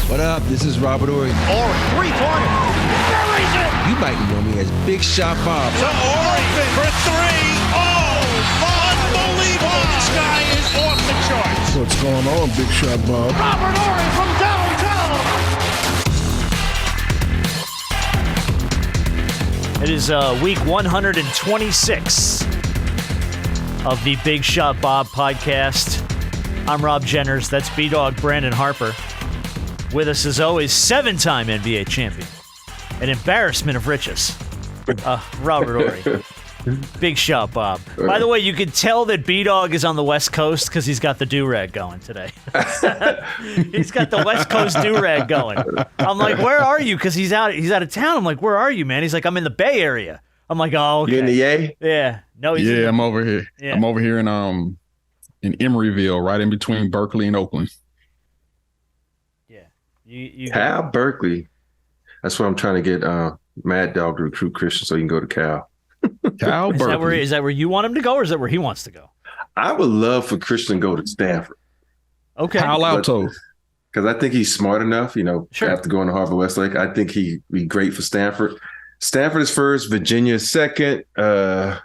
What up? This is Robert Ory. Ory, three-pointer. Buries it. You might know me as Big Shot Bob. To Ory for three. Oh, unbelievable. This guy is off the charts. What's going on, Big Shot Bob? Robert Ory from downtown. It is week 126 of the Big Shot Bob podcast. I'm Rob Jenners. That's B-Dog Brandon Harper. With us, as always, 7-time NBA champion. An embarrassment of riches. Robert Ory. Big Shot Bob. By the way, you can tell that B-Dog is on the West Coast because he's got the do-rag going today. He's got the West Coast do-rag going. I'm like, where are you? Because he's out of town. I'm like, where are you, man? He's like, I'm in the Bay Area. I'm like, oh, okay. You in the Yay? Yeah. No, he's I'm over here. Yeah. I'm over here in Emeryville, right in between Berkeley and Oakland. Yeah. You Cal, Berkeley. That's what I'm trying to get Mad Dog to recruit Christian so he can go to Cal. Cal, Berkeley. Is that where you want him to go, or is that where he wants to go? I would love for Christian to go to Stanford. Okay. Palo Alto. Because I think he's smart enough, Sure. after going to Harvard Westlake. I think he'd be great for Stanford. Stanford is first, Virginia is second, and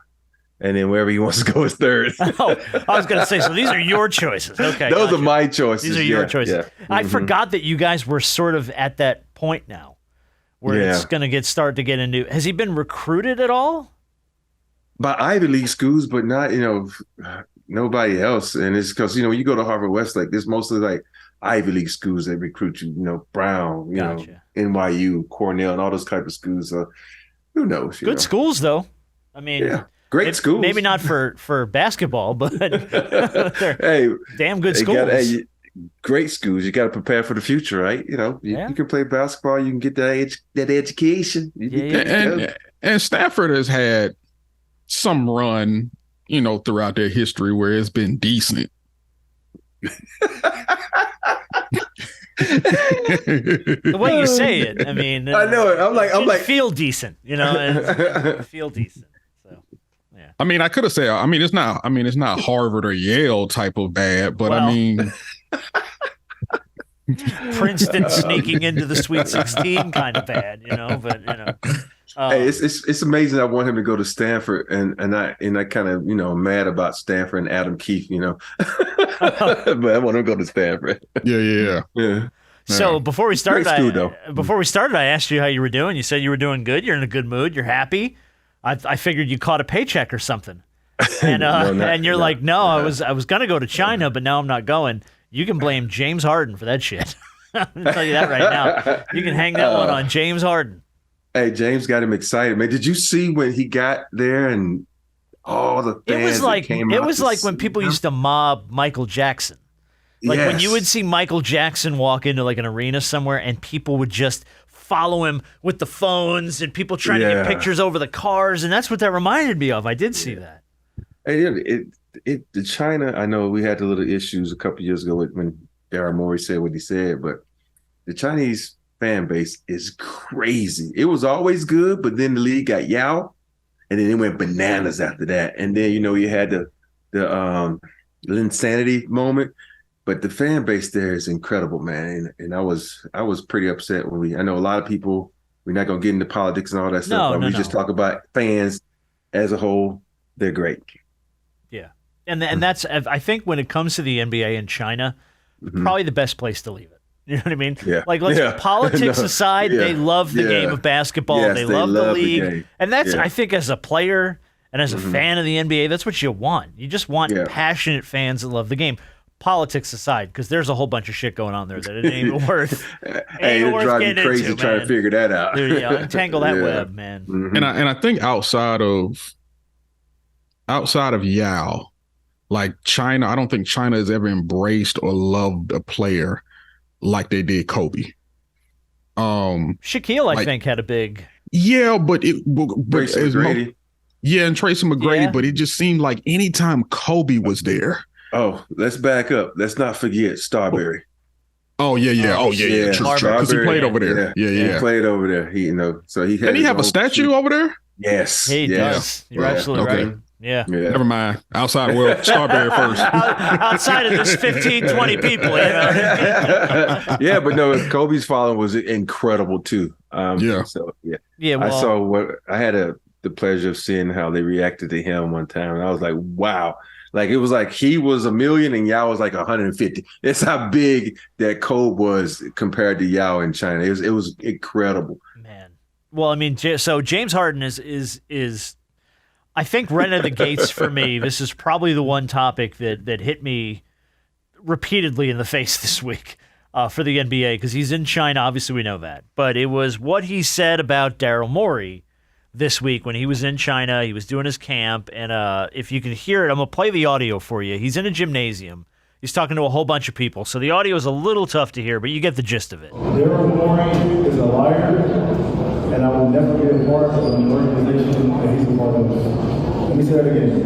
then wherever he wants to go is third. Oh, I was going to say, so these are your choices. Okay. Those gotcha. are my choices. These are your choices. Yeah. I forgot that you guys were sort of at that point now where it's going to start to get into. Has he been recruited at all? By Ivy League schools, but not, nobody else. And it's because, you go to Harvard Westlake, there's mostly like Ivy League schools that recruit you, Brown, Gotcha. NYU, Cornell, and all those type of schools. So who knows? Good schools, though. I mean, great schools. Maybe not for basketball, but hey, damn good schools. Great schools. You got to prepare for the future, right? You can play basketball. You can get that education. And Stanford has had some run, throughout their history where it's been decent. The way you say it, I mean, I know it. I'm like, feel decent, feel decent. So, yeah. I mean, I could have said, it's not Harvard or Yale type of bad, but Princeton sneaking into the Sweet 16 kind of bad, hey, it's amazing. I want him to go to Stanford, and I kind of mad about Stanford and Adam Keefe, but I want him to go to Stanford. Yeah. So before we started, I asked you how you were doing. You said you were doing good. You're in a good mood. You're happy. I figured you caught a paycheck or something, and like, no, I was gonna go to China, but now I'm not going. You can blame James Harden for that shit. I'm gonna tell you that right now. You can hang that one on James Harden. Hey, James got him excited, man. Did you see when he got there and all the fans came out? It was like when people used to mob Michael Jackson. Like when you would see Michael Jackson walk into like an arena somewhere and people would just follow him with the phones and people trying to get pictures over the cars, and that's what that reminded me of. I did see that. Hey, the China, I know we had the little issues a couple years ago when Daryl Morey said what he said, but the Chinese fan base is crazy. It was always good, but then the league got yao, and then it went bananas after that. And then you had the insanity moment. But the fan base there is incredible, man. And I was pretty upset when I know a lot of people, we're not gonna get into politics and all that stuff, but we just talk about fans as a whole. They're great. Yeah, and that's, I think when it comes to the NBA in China, probably the best place to leave it. You know what I mean? Yeah. Like, politics aside, they love the game of basketball. Yes, they love the league. game. And that's, I think, as a player and as a fan of the NBA, that's what you want. You just want passionate fans that love the game. Politics aside, because there's a whole bunch of shit going on there that it ain't even worth. Hey, it's driving me crazy trying to figure that out. Dude, untangle that web, man. Mm-hmm. And I think outside of Yao, like China, I don't think China has ever embraced or loved a player like they did Kobe. Shaquille, I think, had a big. Yeah, but Tracy McGrady. And Tracy McGrady, but it just seemed like anytime Kobe was there. Oh, let's back up. Let's not forget Starberry. Oh yeah. True. Because he played over there. Yeah. He played over there. So he had. Did he have a statue over there? Yes. He does. You're absolutely right. Yeah. Never mind. Outside world, Starberry first. Outside of this 15, 20 people, you know. Yeah, but no, Kobe's following was incredible too. Yeah. So yeah. Yeah. Well, I saw I had the pleasure of seeing how they reacted to him one time, and I was like, wow. Like it was like he was 1 million and Yao was like 150. That's how big that Kobe was compared to Yao in China. It was incredible. man. Well, I mean, so James Harden is I think right out of the gates for me. This is probably the one topic that hit me repeatedly in the face this week for the NBA, because he's in China. Obviously, we know that, but it was what he said about Daryl Morey this week when he was in China. He was doing his camp, and if you can hear it, I'm going to play the audio for you. He's in a gymnasium. He's talking to a whole bunch of people, so the audio is a little tough to hear, but you get the gist of it. Daryl Morey is a liar, and I will never be a part of an organization that he's a part of. Let me say that again.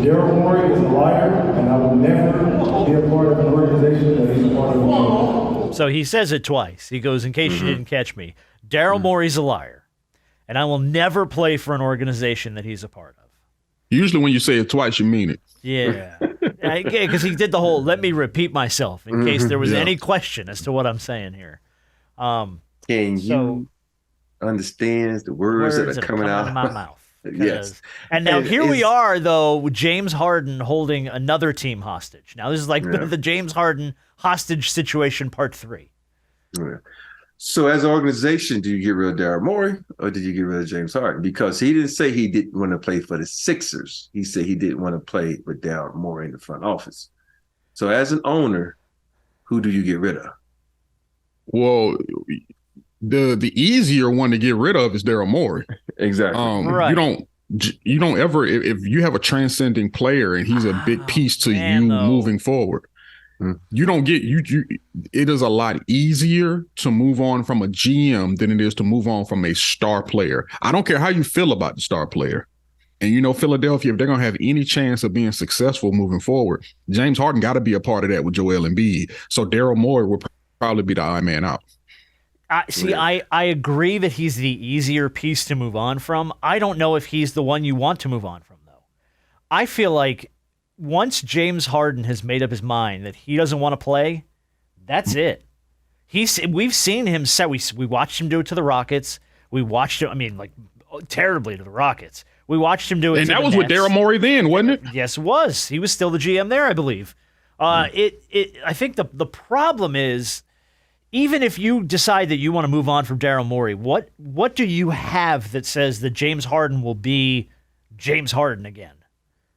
Daryl Morey is a liar, and I will never be a part of an organization that he's a part of. So he says it twice. He goes, in case you didn't catch me, Daryl Morey's a liar, and I will never play for an organization that he's a part of. Usually when you say it twice, you mean it. Yeah. Because he did the whole, let me repeat myself in case there was any question as to what I'm saying here. Can you understand the words that are coming out of my mouth? Yes. And now here we are, though, with James Harden holding another team hostage. Now this is like the James Harden hostage situation part 3. Yeah. So as an organization, do you get rid of Daryl Morey or did you get rid of James Harden? Because he didn't say he didn't want to play for the Sixers. He said he didn't want to play with Daryl Morey in the front office. So as an owner, who do you get rid of? Well, the easier one to get rid of is Daryl Morey. Exactly. Right. You don't ever, if you have a transcending player and he's a big piece to moving forward, you don't get it is a lot easier to move on from a GM than it is to move on from a star player. I don't care how you feel about the star player. And Philadelphia, if they're going to have any chance of being successful moving forward, James Harden got to be a part of that with Joel Embiid. So Daryl Morey will probably be the odd man out. I agree that he's the easier piece to move on from. I don't know if he's the one you want to move on from, though. I feel like once James Harden has made up his mind that he doesn't want to play, that's it. We've seen him set. We watched him do it to the Rockets. We watched him, terribly to the Rockets. We watched him do it. And to that the was Nets. with Daryl Morey then, wasn't it? Yes, it was. He was still the GM there, I believe. I think the problem is, even if you decide that you want to move on from Daryl Morey, what do you have that says that James Harden will be James Harden again?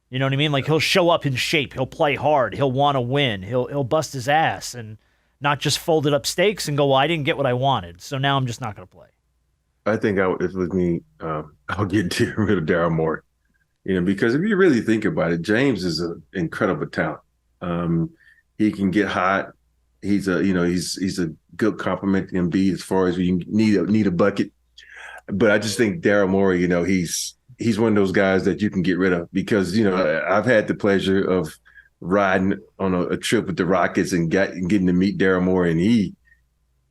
You know what I mean? Like, he'll show up in shape. He'll play hard. He'll want to win. He'll bust his ass and not just folded up stakes and go, well, I didn't get what I wanted, so now I'm just not going to play. I think if it was me, I'll get rid of Daryl Morey. Because if you really think about it, James is an incredible talent. He can get hot. He's a good compliment to Embiid as far as we need a bucket. But I just think Daryl Morey, he's one of those guys that you can get rid of because, I've had the pleasure of riding on a trip with the Rockets and getting to meet Daryl Morey, and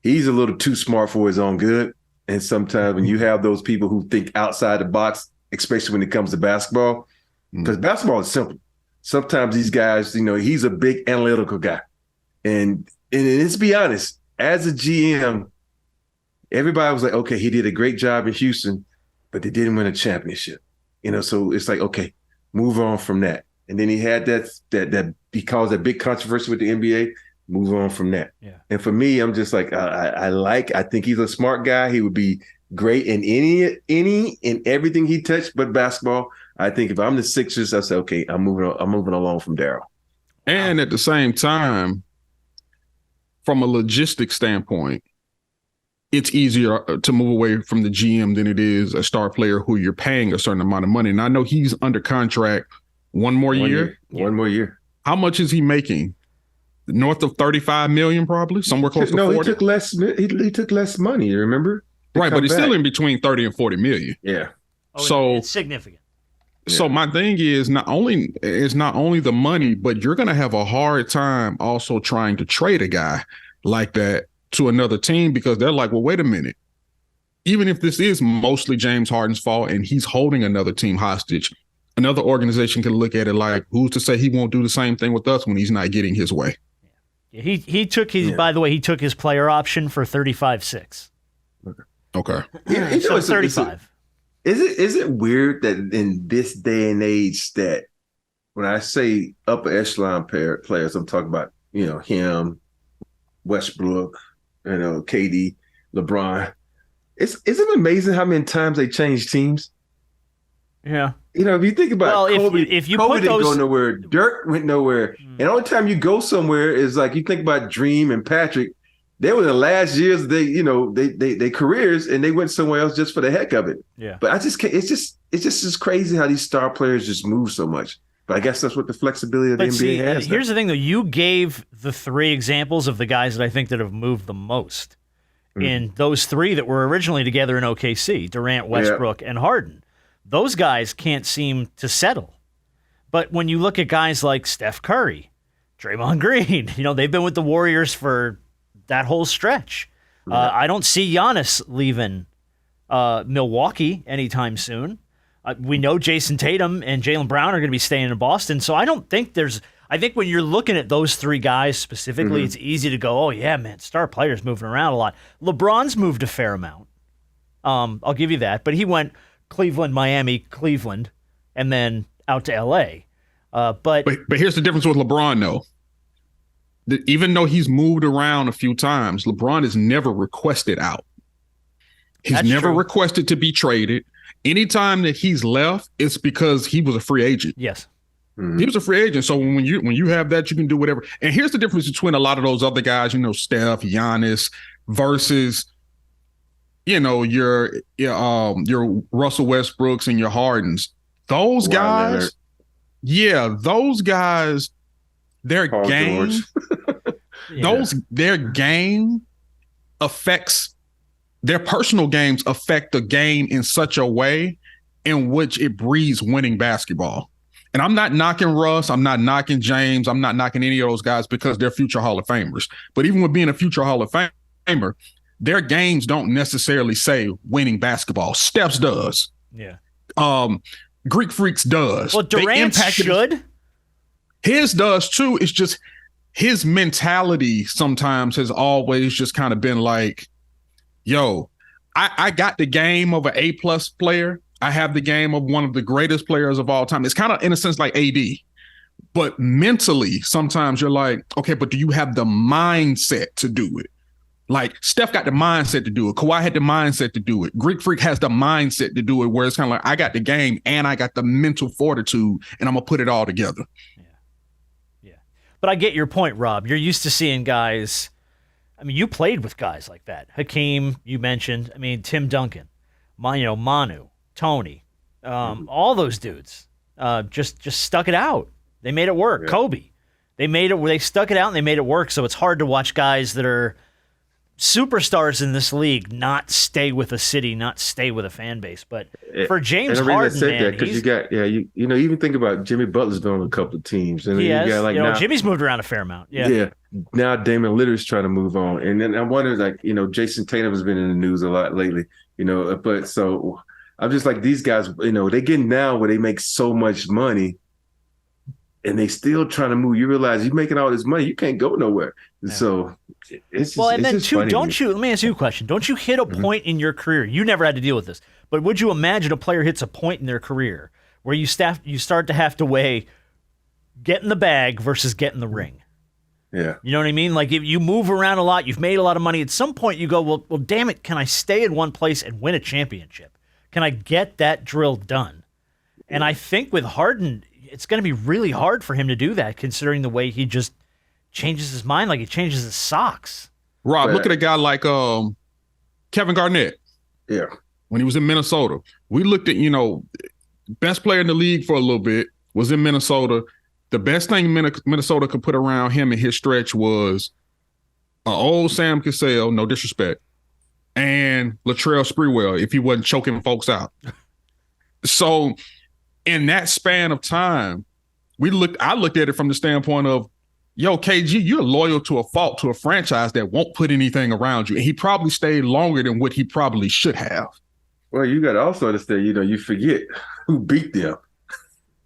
he's a little too smart for his own good. And sometimes when you have those people who think outside the box, especially when it comes to basketball, because basketball is simple. Sometimes these guys, he's a big analytical guy. And let's be honest, as a GM, everybody was like, okay, he did a great job in Houston, but they didn't win a championship. So it's like, okay, move on from that. And then he had that because that big controversy with the NBA, move on from that. Yeah. And for me, I'm just like, I think he's a smart guy. He would be great in any and everything he touched but basketball. I think if I'm the Sixers, I say, okay, I'm moving along from Daryl. And at the same time, from a logistics standpoint, it's easier to move away from the GM than it is a star player who you're paying a certain amount of money. And I know he's under contract one more year. One more year. How much is he making? North of 35 million, probably somewhere close to 40. He took less. He took less money. You remember? Right, but he's still in between 30 and 40 million. Yeah. So it's significant. So my thing is not only the money, but you're going to have a hard time also trying to trade a guy like that to another team because they're like, well, wait a minute. Even if this is mostly James Harden's fault and he's holding another team hostage, another organization can look at it like, who's to say he won't do the same thing with us when he's not getting his way? He took his. By the way, he took his player option for 35-6. Okay. So 35. Is it weird that in this day and age that when I say upper echelon players, I'm talking about, him, Westbrook, KD, LeBron. Isn't it amazing how many times they changed teams? Yeah. If you think about Kobe, if you Kobe put didn't those... go nowhere. Dirk went nowhere. And the only time you go somewhere is like you think about Dream and Patrick. They were the last years they careers, and they went somewhere else just for the heck of it. Yeah. But I just can't. It's just crazy how these star players just move so much. But I guess that's what the flexibility of the NBA has. Here's the thing, though. You gave the 3 examples of the guys that I think that have moved the most. In those 3 that were originally together in OKC, Durant, Westbrook, and Harden. Those guys can't seem to settle. But when you look at guys like Steph Curry, Draymond Green, they've been with the Warriors for that whole stretch. I don't see Giannis leaving Milwaukee anytime soon. We know Jason Tatum and Jaylen Brown are going to be staying in Boston, so I don't think I think when you're looking at those 3 guys specifically, it's easy to go, oh, yeah, man, star players moving around a lot. LeBron's moved a fair amount. I'll give you that. But he went Cleveland, Miami, Cleveland, and then out to L.A. But here's the difference with LeBron, though. Even though he's moved around a few times, LeBron has never requested out. He's never requested to be traded. Anytime that he's left, it's because he was a free agent. Yes. He was a free agent. So when you have that, you can do whatever. And here's the difference between a lot of those other guys, Steph, Giannis, versus, your Russell Westbrooks and your Hardens. Those guys, their Paul game, their game affects, their personal games affect the game in such a way in which it breeds winning basketball. And I'm not knocking Russ. I'm not knocking James. I'm not knocking any of those guys because they're future Hall of Famers. But even with being a future Hall of Famer, their games don't necessarily say winning basketball. Steph's does. Yeah. Greek Freaks does. Well, Durant should. His does too. It's just his mentality sometimes has always just kind of been like, yo, I got the game of an A+ player. I have the game of one of the greatest players of all time. It's kind of, in a sense, like AD. But mentally, sometimes you're like, okay, but do you have the mindset to do it? Like, Steph got the mindset to do it. Kawhi had the mindset to do it. Greek Freak has the mindset to do it, where it's kind of like, I got the game and I got the mental fortitude, and I'm going to put it all together. Yeah. But I get your point, Rob. You're used to seeing guys. I mean, you played with guys like that. Hakeem, you mentioned. I mean, Tim Duncan, Manu, Tony, all those dudes just stuck it out. They made it work. Yeah. Kobe, they stuck it out and they made it work. So it's hard to watch guys that are superstars in this league not stay with a city, not stay with a fan base. But for James Harden, man, because you got even think about Jimmy Butler's been on a couple of teams, and he has. You got now, Jimmy's moved around a fair amount. Yeah. Now Damian Lillard's trying to move on, and then I wonder, Jason Tatum has been in the news a lot lately, but so. I'm just like, these guys, they getting now where they make so much money and they still trying to move. You realize you're making all this money, you can't go nowhere. Yeah. So it's just, and then too, let me ask you a question. Don't you hit a point in your career? You never had to deal with this, but would you imagine a player hits a point in their career where you start to have to weigh getting the bag versus getting the ring? Yeah. You know what I mean? Like, if you move around a lot, you've made a lot of money. At some point you go, well, damn it, can I stay in one place and win a championship? Can I get that drill done? And I think with Harden, it's going to be really hard for him to do that, considering the way he just changes his mind, like he changes his socks. Rob, look at a guy like Kevin Garnett. Yeah. When he was in Minnesota, we looked at, best player in the league for a little bit, was in Minnesota. The best thing Minnesota could put around him in his stretch was an old Sam Cassell, no disrespect, and Latrell Sprewell, if he wasn't choking folks out. So in that span of time, I looked at it from the standpoint of, yo, KG, you're loyal to a fault, to a franchise that won't put anything around you. And he probably stayed longer than what he probably should have. Well, you got to also understand, you forget who beat them.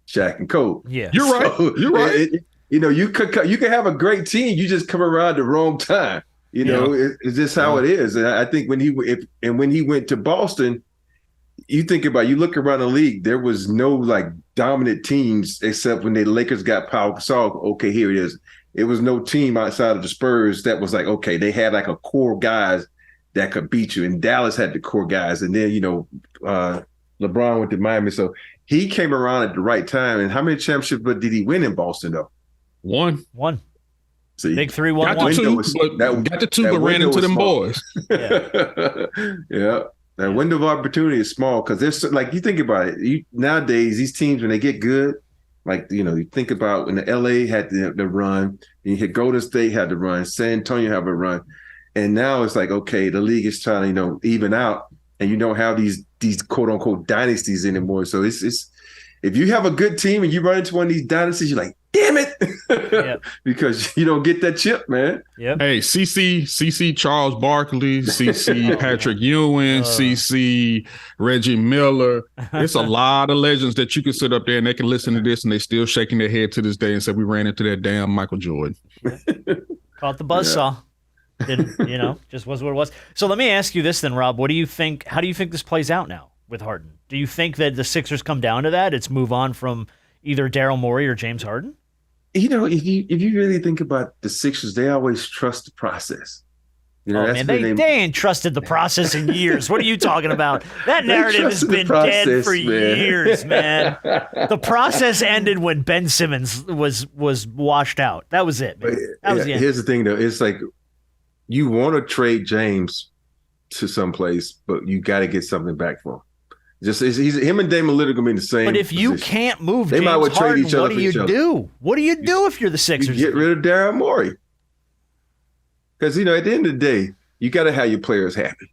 Shaq and Kobe. Yeah. You're right. So, You're right. You can have a great team. You just come around the wrong time. It's just how it is. And I think when he went to Boston, you think about, you look around the league, there was no like dominant teams except when the Lakers got Pau Gasol. Okay, here it is. It was no team outside of the Spurs that was like, okay, they had like a core guys that could beat you. And Dallas had the core guys. And then, LeBron went to Miami. So he came around at the right time. And how many championships did he win in Boston, though? One. See, Big 3-1-1. Got the two, but ran into them boys. Yeah. That window of opportunity is small because there's like, you think about it. Nowadays, these teams, when they get good, like, you think about when the LA had the run, and you hit Golden State had the run, San Antonio have a run. And now it's like, okay, the league is trying to, even out, and you don't have these quote unquote dynasties anymore. So it's if you have a good team and you run into one of these dynasties, you're like, damn it. Yep. Because you don't get that chip, man. Yep. Hey, CC Charles Barkley, CC Patrick Ewing, CC Reggie Miller. It's a lot of legends that you can sit up there and they can listen to this and they still shaking their head to this day and say, we ran into that damn Michael Jordan. Caught the buzzsaw. Didn't, just was what it was. So let me ask you this then, Rob. What do you think? How do you think this plays out now with Harden? Do you think that the Sixers come down to that? It's move on from either Daryl Morey or James Harden? If you really think about the Sixers, they always trust the process. They ain't trusted the process in years. What are you talking about? That narrative has been dead for years, man. The process ended when Ben Simmons was washed out. That was it. Here's the thing, though. It's like you want to trade James to someplace, but you got to get something back for him. Him and Dame Lillard gonna be in the same. But if you position. can't move they James might well trade Harden, each other what do you do? What do you do if you're the Sixers? You get rid of Daryl Morey. Because, at the end of the day, you got to have your players happy.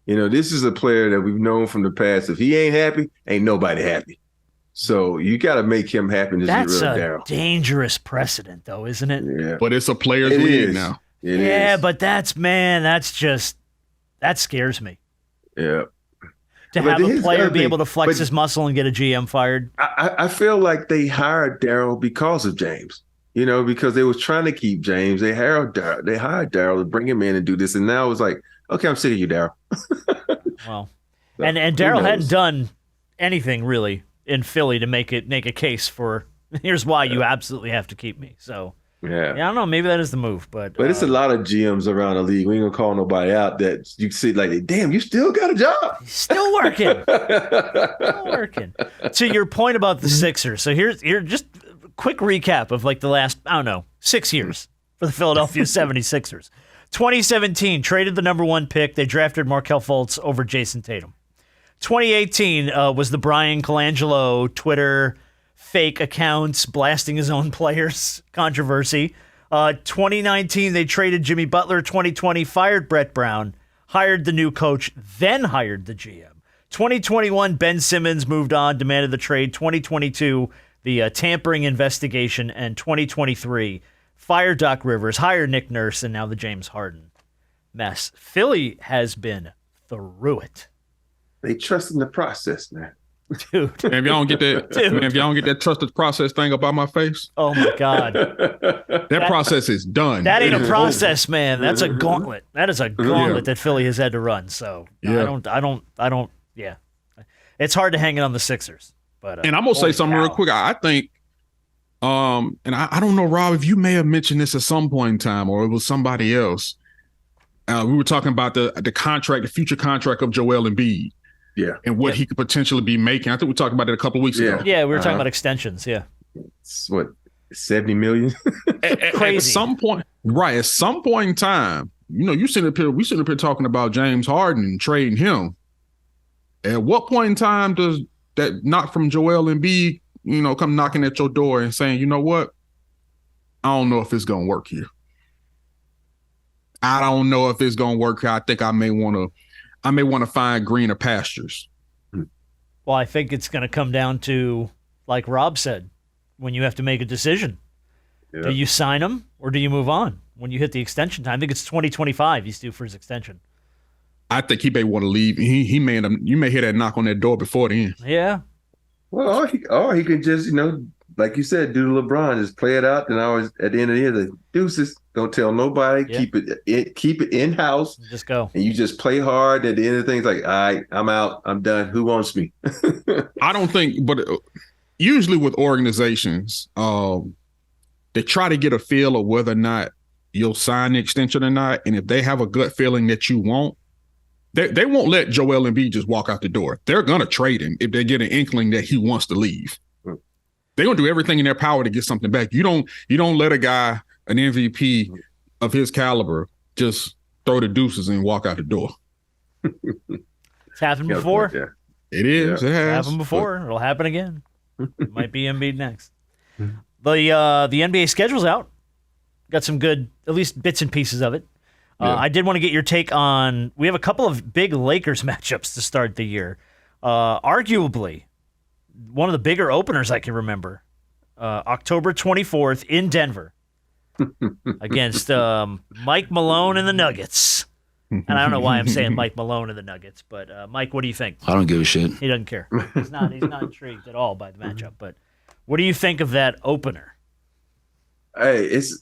This is a player that we've known from the past. If he ain't happy, ain't nobody happy. So you got to make him happy and just get rid of Daryl. That's a dangerous precedent, though, isn't it? Yeah. But it's a players' league now. It is. But that scares me. Yeah. To have a player be able to flex his muscle and get a GM fired. I feel like they hired Daryl because of James. Because they was trying to keep James. They hired Daryl to bring him in and do this. And now it's like, okay, I'm sick of you, Daryl. Well, and Daryl hadn't done anything really in Philly to make a case for here's why you absolutely have to keep me. So yeah, I don't know. Maybe that is the move, but it's a lot of GMs around the league. We ain't gonna call nobody out that you see like, damn, you still got a job. Still working. Still working. To your point about the Sixers. So here's just a quick recap of like the last, 6 years for the Philadelphia 76ers. 2017, traded the number 1 pick. They drafted Markelle Fultz over Jason Tatum. 2018 was the Brian Colangelo Twitter fake accounts blasting his own players controversy. 2019, they traded Jimmy Butler. 2020, fired Brett Brown, hired the new coach, then hired the GM. 2021, Ben Simmons moved on, demanded the trade. 2022, the tampering investigation. And 2023, fired Doc Rivers, hired Nick Nurse, and now the James Harden mess. Philly has been through it. They trust in the process, man. Dude. Man, if y'all don't get that, man, if y'all don't get that trusted process thing up out my face, oh my God, that process is done. That ain't a process, man. That's a gauntlet. That is a gauntlet that Philly has had to run. So I don't. Yeah, it's hard to hang it on the Sixers. But and I'm gonna say something real quick. I think, and I don't know, Rob, if you may have mentioned this at some point in time, or it was somebody else. We were talking about the contract, the future contract of Joel Embiid. Yeah. And what he could potentially be making. I think we talked about it a couple of weeks ago. Yeah, we were talking about extensions. Yeah. It's what, 70 million? Crazy. At some point, right. At some point in time, we sitting up here talking about James Harden and trading him. At what point in time does that knock from Joel Embiid, come knocking at your door and saying, you know what? I don't know if it's going to work here. I don't know if it's going to work here. I think I may want to find greener pastures. Well, I think it's going to come down to, like Rob said, when you have to make a decision. Yeah. Do you sign him or do you move on when you hit the extension time? I think it's 2025 he's due for his extension. I think he may want to leave. You may hear that knock on that door before the end. Yeah. Well, or he could just, like you said, do the LeBron, just play it out. And always at the end of the year, the deuces, don't tell nobody, Yeah. keep it in house. Just go. And you just play hard. At the end of things, like, all right, I'm out, I'm done. Who wants me? I don't think, but usually with organizations, they try to get a feel of whether or not you'll sign the extension or not. And if they have a gut feeling that you won't, they won't let Joel Embiid just walk out the door. They're going to trade him if they get an inkling that he wants to leave. They're going to do everything in their power to get something back. You don't let a guy, an MVP of his caliber, just throw the deuces and walk out the door. It's happened before. Yeah. It is. Yeah. It It's has. happened before. It'll happen again. It might be Embiid next. The NBA schedule's out. Got some good, at least bits and pieces of it. I did want to get your take on, we have a couple of big Lakers matchups to start the year. Arguably, one of the bigger openers I can remember. October 24th in Denver against Mike Malone and the Nuggets. And I don't know why I'm saying Mike Malone and the Nuggets, but Mike, what do you think? I don't give a shit. He doesn't care. He's not intrigued at all by the matchup. But what do you think of that opener? Hey, it's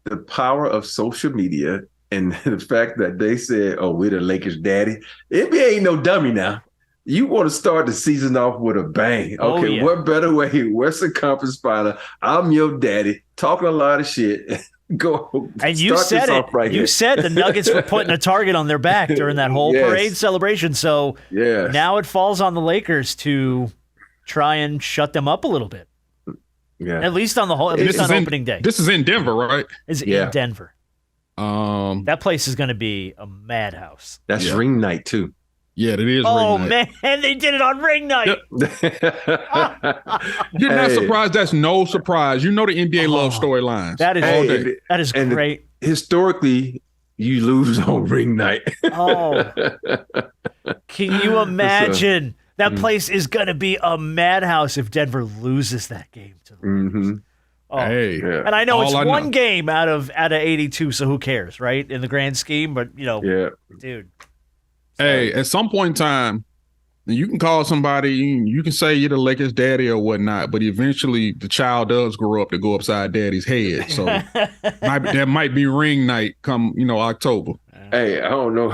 the power of social media and the fact that they said, "Oh, we're the Lakers' daddy." NBA ain't no dummy now. You want to start the season off with a bang. Okay, yeah. What better way? Western Conference Final. I'm your daddy, talking a lot of shit. Go. And you said it. Right you here. said the Nuggets were putting a target on their back during that whole Yes. parade celebration. So Yes. now it falls on the Lakers to try and shut them up a little bit. Yeah. At least on opening day. This is in Denver, right? It's Yeah. in Denver. That place is going to be a madhouse. That's ring night too. Yeah, it is. Oh, ring night. man, they did it on ring night. You're not Hey. surprised. That's no surprise. You know the NBA loves storylines. That is all day. that is and great. Historically, you lose on ring night. Oh, can you imagine? That place is going to be a madhouse if Denver loses that game to the Lakers. Mm-hmm. Oh. Hey, Yeah. And I know it's All I one know. game out of 82, so who cares, right? In the grand scheme, but Yeah. dude. Hey, at some point in time, you can call somebody, you can say you're the Lakers daddy or whatnot, but eventually the child does grow up to go upside daddy's head. So that might be ring night come, October. Hey, I don't know.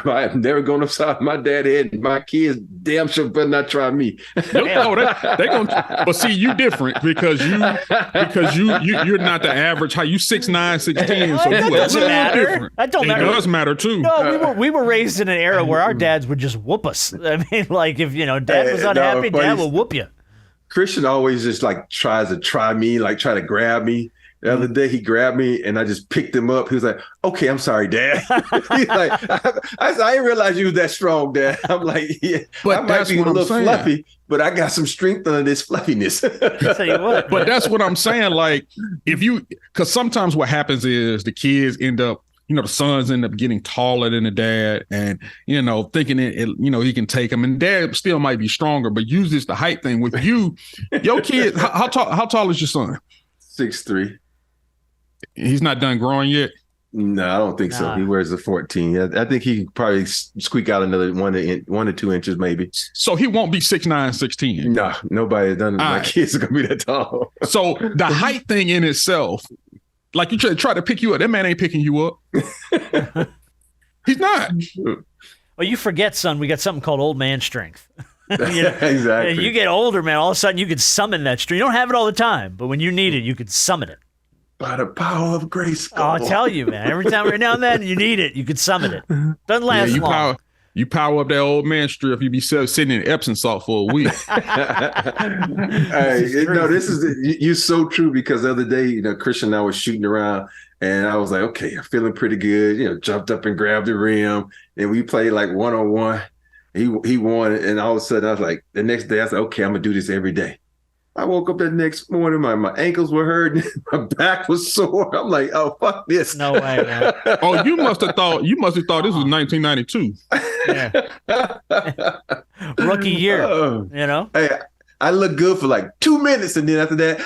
I'm never going upside my dad's head. My kids damn sure better not try me. No, they gonna. But see, you different because you're not the average height. You 6'9", 6'10", so That you a doesn't little matter. different. That don't It matter. does matter too. No, we were raised in an era where our dads would just whoop us. I mean, like if dad was Hey, unhappy, no, dad but will whoop you. Christian always just like tries to try me, like try to grab me. The other day he grabbed me and I just picked him up. He was like, "Okay, I'm sorry, Dad." He's like, I didn't realize you was that strong, Dad. I'm like, yeah, But I might that's be a what I'm little saying. fluffy, but I got some strength under this fluffiness. I'll tell you what. But that's what I'm saying. Like, because sometimes what happens is the kids end up, the sons end up getting taller than the dad, and thinking he can take them, and dad still might be stronger, but use this the height thing with you. Your kid, how tall is your son? 6'3". He's not done growing yet. No, I don't think so. Nah. He wears a 14. I think he could probably squeak out another 1 to 2 inches, maybe. So he won't be 6'9", 6'10". No, nobody has done it. All My right. kids are gonna be that tall. So the height thing in itself, like you try to pick you up, that man ain't picking you up. He's not. Well, you forget, son, we got something called old man strength. Exactly. You get older, man, all of a sudden you can summon that strength. You don't have it all the time, but when you need it, you can summon it. By the power of grace. Oh, I tell you, man. Every now and then you need it, you can summon it. Doesn't last long. You power up that old man strip, you be sitting in Epsom salt for a week. You're so true, because the other day, Christian and I was shooting around and I was like, okay, I'm feeling pretty good. Jumped up and grabbed the rim and we played like 1-on-1. He won, and all of a sudden I was like, the next day I was like, okay, I'm gonna do this every day. I woke up that next morning, my ankles were hurting, my back was sore. I'm like, oh, fuck this. No way, man. Oh, you must have thought this was 1992. Yeah. Rookie year, Hey, I looked good for like 2 minutes, and then after that,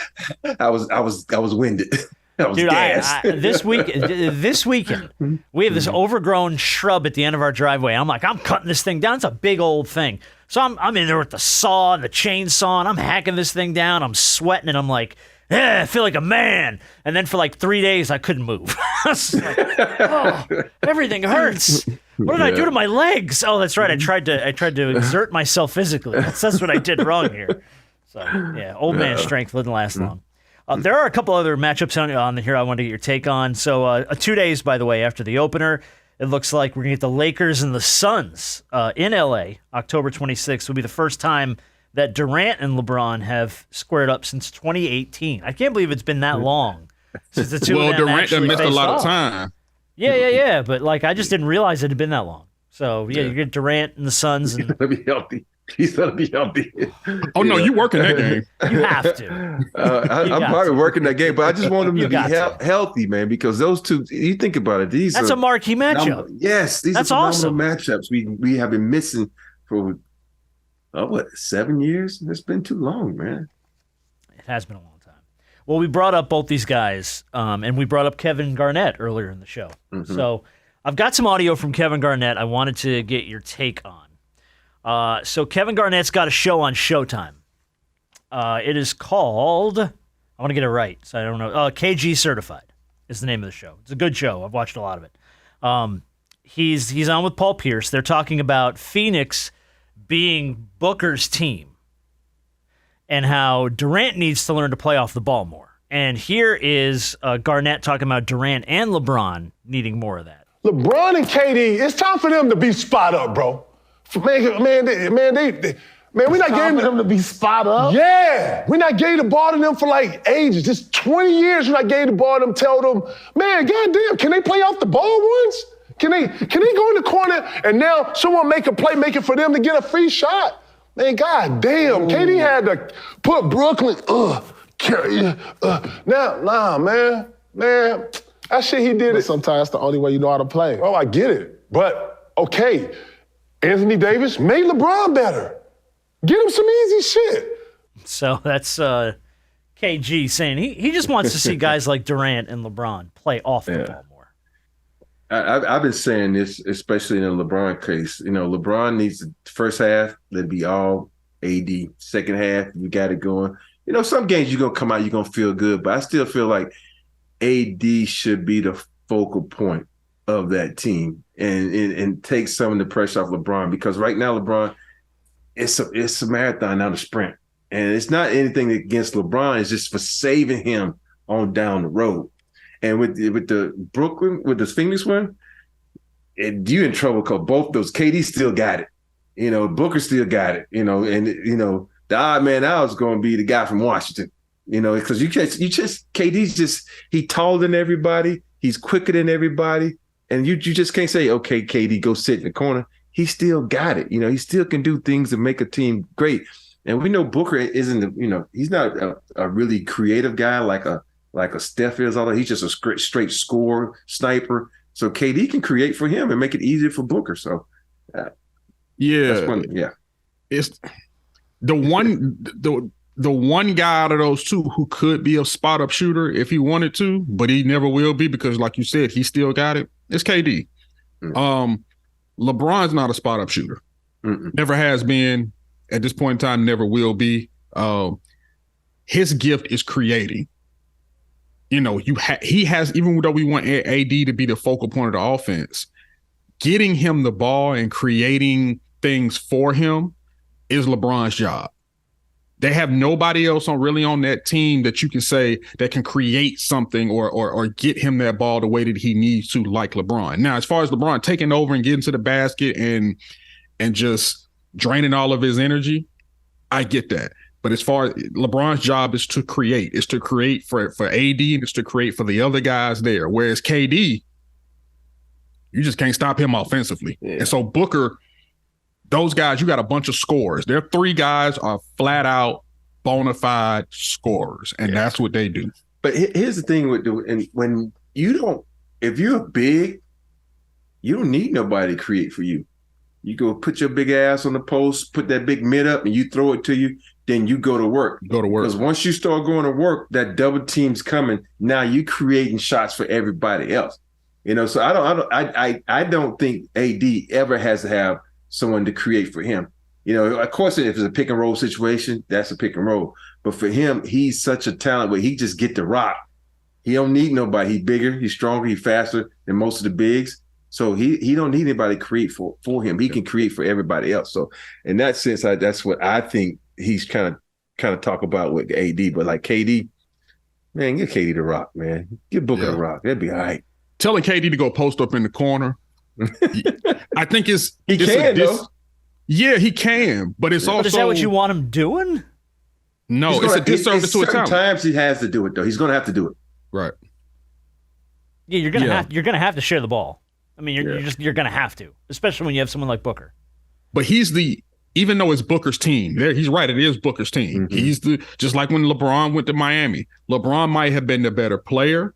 I was winded. I was Dude, gassed. this weekend, we have this overgrown shrub at the end of our driveway. I'm like, I'm cutting this thing down. It's a big old thing. So I'm in there with the saw and the chainsaw, and I'm hacking this thing down. I'm sweating, and I'm like, yeah, I feel like a man. And then for like 3 days, I couldn't move. I was like, oh, everything hurts. What did I do to my legs? Oh, that's right. I tried to exert myself physically. That's what I did wrong here. So yeah, old man strength didn't last long. There are a couple other matchups on here I want to get your take on. So 2 days, by the way, after the opener, it looks like we're going to get the Lakers and the Suns in L.A. October 26th will be the first time that Durant and LeBron have squared up since 2018. I can't believe it's been that long since the two of them Durant actually missed a lot faced of off. time. Yeah. But like, I just didn't realize it had been that long. So yeah, you get Durant and the Suns, and He's gonna be healthy. He's gonna be healthy. Oh no, you working that game? you have to. I'm probably working that game, but I just want him to be got healthy, man. Because those two, you think about it, That's a marquee matchup. Yes, these That's are awesome. phenomenal matchups. We have been missing for 7 years? It's been too long, man. It has been a long time. Well, we brought up both these guys, and we brought up Kevin Garnett earlier in the show. Mm-hmm. So I've got some audio from Kevin Garnett I wanted to get your take on. So Kevin Garnett's got a show on Showtime. It is called, I want to get it right, so I don't know. KG Certified is the name of the show. It's a good show. I've watched a lot of it. He's on with Paul Pierce. They're talking about Phoenix being Booker's team and how Durant needs to learn to play off the ball more. And here is Garnett talking about Durant and LeBron needing more of that. LeBron and KD, it's time for them to be spot up, bro. Man, we're not getting them to be spot up. Yeah, we're not getting the ball to them for like ages. Just 20 years we're not getting the ball to them. Tell them, man, goddamn, can they play off the ball once? Can they go in the corner and now someone make a play, make it for them to get a free shot? Man, goddamn, KD had to put Brooklyn. Man, that shit he did. But sometimes that's the only way you know how to play. Oh, I get it, but okay, Anthony Davis made LeBron better. Get him some easy shit. So that's KG saying he just wants to see guys like Durant and LeBron play off the ball more. I've been saying this, especially in the LeBron case. You know, LeBron needs the first half, let it be all AD. Second half, you got it going. You know, some games you're going to come out, you're going to feel good, but I still feel like AD should be the focal point of that team and take some of the pressure off LeBron, because right now LeBron, it's a marathon, not a sprint. And it's not anything against LeBron, it's just for saving him on down the road. And with the Brooklyn, with the Phoenix one, you in trouble because both those, KD still got it. You know, Booker still got it. You know, and you know, the odd man out is going to be the guy from Washington. You know, because KD's just, he taller than everybody, he's quicker than everybody, and you just can't say, okay, KD, go sit in the corner. He still got it. You know, he still can do things to make a team great. And we know Booker isn't, he's not a really creative guy like a Steph is. Although he's just a straight scorer, sniper. So KD can create for him and make it easier for Booker. So, it's the one guy out of those two who could be a spot up shooter if he wanted to, but he never will be because, like you said, he still got it. It's KD. Mm-hmm. LeBron's not a spot up shooter. Mm-mm. Never has been. At this point in time, never will be. His gift is creating. You know, he has, even though we want AD to be the focal point of the offense, getting him the ball and creating things for him is LeBron's job. They have nobody else on that team that you can say that can create something or get him that ball the way that he needs to, like LeBron. Now, as far as LeBron taking over and getting to the basket and just draining all of his energy, I get that. But as far as LeBron's job is to create for AD and it's to create for the other guys there. Whereas KD, you just can't stop him offensively. Yeah. And so Booker, those guys, you got a bunch of scorers. Their three guys are flat out bona fide scorers, and that's what they do. But here's the thing when if you're big, you don't need nobody to create for you. You go put your big ass on the post, put that big mid up, and you throw it to you. Then you go to work. Because once you start going to work, that double team's coming. Now you creating shots for everybody else. You know, so I don't think AD ever has to have someone to create for him. Of course, if it's a pick and roll situation, that's a pick and roll. But for him, he's such a talent where he just get the rock. He don't need nobody. He's bigger, he's stronger, he's faster than most of the bigs. So he don't need anybody to create for him. He can create for everybody else. So in that sense, that's what I think he's kind of talk about with AD. But like KD, man, give KD the rock, man. Give Booker the rock. That'd be all right. Telling KD to go post up in the corner, I think he can, though. Yeah, he can, but it's also. But is that what you want him doing? No, it's a disservice to his talent. Sometimes he has to do it, though. He's going to have to do it. Right. Yeah, you're gonna have to share the ball. I mean, you're gonna have to, especially when you have someone like Booker. But even though it's Booker's team, he's right. It is Booker's team. Mm-hmm. He's just like when LeBron went to Miami. LeBron might have been the better player,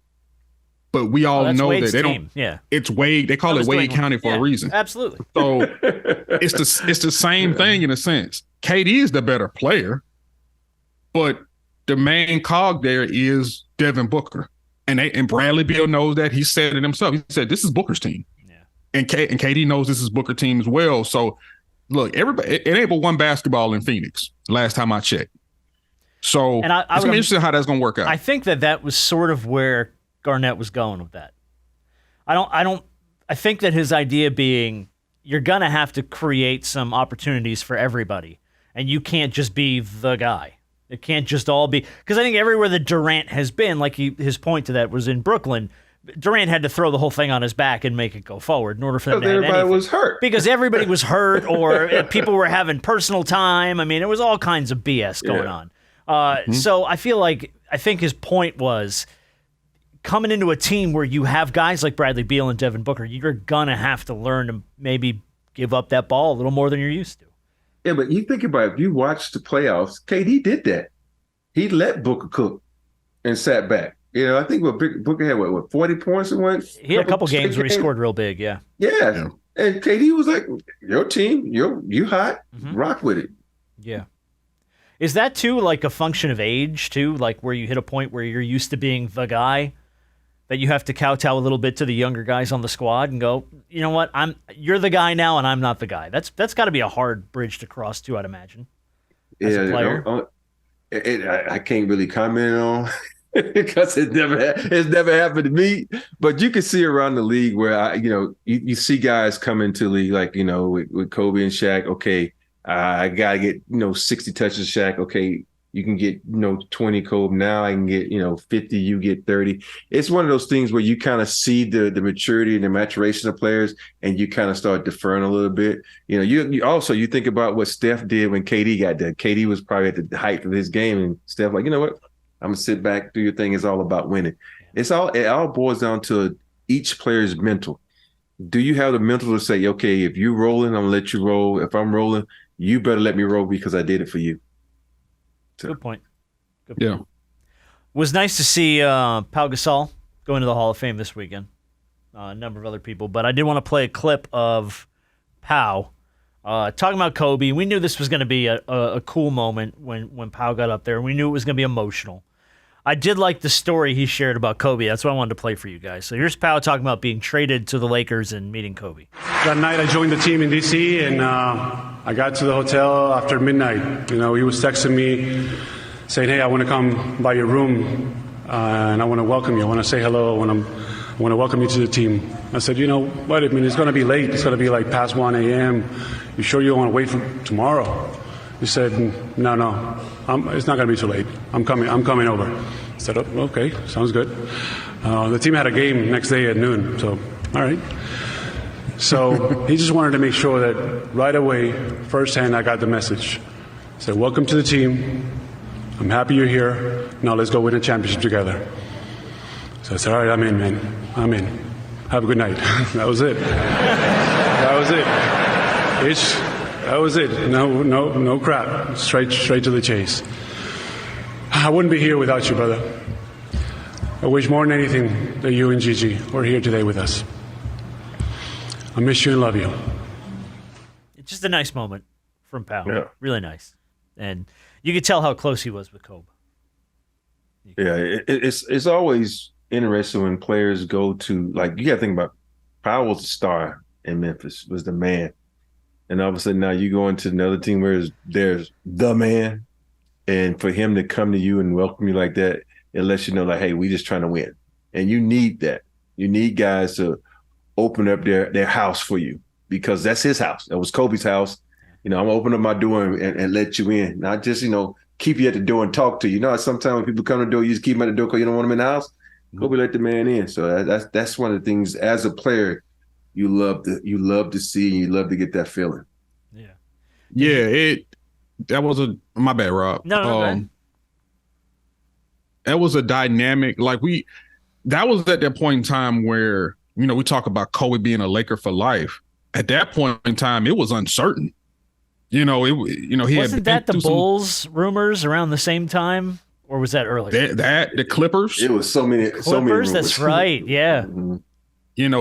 but we all know Wade's that they team. don't. Yeah, it's Wade. They call it Wade County for a reason. Absolutely. So it's the same thing in a sense. KD is the better player, but the main cog there is Devin Booker. And Bradley Beal knows that. He said it himself. He said, this is Booker's team. Yeah. And KD knows this is Booker's team as well. So, look, everybody, it ain't but one basketball in Phoenix, last time I checked. So, it's going to be interesting how that's going to work out. I think that was sort of where Garnett was going with that. I think that his idea being, you're going to have to create some opportunities for everybody. And you can't just be the guy. It can't just all be – because I think everywhere that Durant has been, like his point to that was in Brooklyn, Durant had to throw the whole thing on his back and make it go forward in order for them to have anything. Everybody was hurt. Because everybody was hurt or people were having personal time. I mean, it was all kinds of BS going on. So I think his point was coming into a team where you have guys like Bradley Beal and Devin Booker, you're going to have to learn to maybe give up that ball a little more than you're used to. Yeah, but you think about it, if you watch the playoffs, KD did that. He let Booker cook and sat back. I think Booker had, what 40 points in one? He had a couple games where he scored real big, yeah. Yeah. And KD was like, your team, you hot, rock with it. Yeah. Is that, too, like a function of age, too? Like where you hit a point where you're used to being the guy, that you have to kowtow a little bit to the younger guys on the squad and go, you know what, you're the guy now and I'm not the guy. That's got to be a hard bridge to cross too, I'd imagine. As a player. I can't really comment on because it's never happened to me. But you can see around the league where you see guys come into the league like with Kobe and Shaq. Okay, I gotta get 60 touches, Shaq. Okay. You can get 20 Kobe. Now I can get 50. You get 30. It's one of those things where you kind of see the maturity and the maturation of players, and you kind of start deferring a little bit. You think about what Steph did when KD got there. KD was probably at the height of his game, and Steph like, you know what? I'm gonna sit back, do your thing. It's all about winning. It all boils down to each player's mental. Do you have the mental to say, okay, if you're rolling, I'm gonna let you roll. If I'm rolling, you better let me roll because I did it for you. Good point. Yeah. Was nice to see Pau Gasol go into the Hall of Fame this weekend. A number of other people. But I did want to play a clip of Pau talking about Kobe. We knew this was going to be a cool moment when Pau got up there. We knew it was going to be emotional. I did like the story he shared about Kobe. That's what I wanted to play for you guys. So here's Pau talking about being traded to the Lakers and meeting Kobe. That night I joined the team in D.C. and I got to the hotel after midnight. He was texting me saying, hey, I want to come by your room and I want to welcome you. I want to say hello. I want to welcome you to the team. I said, what? I mean, it's going to be late. It's going to be like past 1 a.m. You sure you don't want to wait for tomorrow? He said, no, it's not going to be too late. I'm coming over. I said, oh, okay, sounds good. The team had a game next day at noon, so all right. So he just wanted to make sure that right away, firsthand, I got the message. He said, welcome to the team. I'm happy you're here. Now let's go win a championship together. So I said, all right, I'm in, man. I'm in. Have a good night. That was it. That was it. No crap. Straight to the chase. I wouldn't be here without you, brother. I wish more than anything that you and Gigi were here today with us. I miss you and love you. It's just a nice moment from Pau. Yeah. Really nice. And you could tell how close he was with Kobe. Yeah, it's always interesting when players go to, like, you got to think about Pau was the star in Memphis, was the man. And all of a sudden now you go into another team where there's the man. And for him to come to you and welcome you like that, it lets you know, like, hey, we just trying to win. And you need that. You need guys to open up their house for you because that's his house. That was Kobe's house. I'm gonna open up my door and let you in. Not just, keep you at the door and talk to you. Sometimes when people come to the door, you just keep them at the door because you don't want them in the house. Kobe let the man in. So that's one of the things as a player you love to see, and you love to get that feeling. Yeah. That was my bad, Rob. No, man. That was a dynamic. That was at that point in time where, we talk about Kobe being a Laker for life. At that point in time, it was uncertain. He wasn't that the Bulls rumors around the same time, or was that earlier? The Clippers. It was so many rumors. That's right. Yeah. Mm-hmm.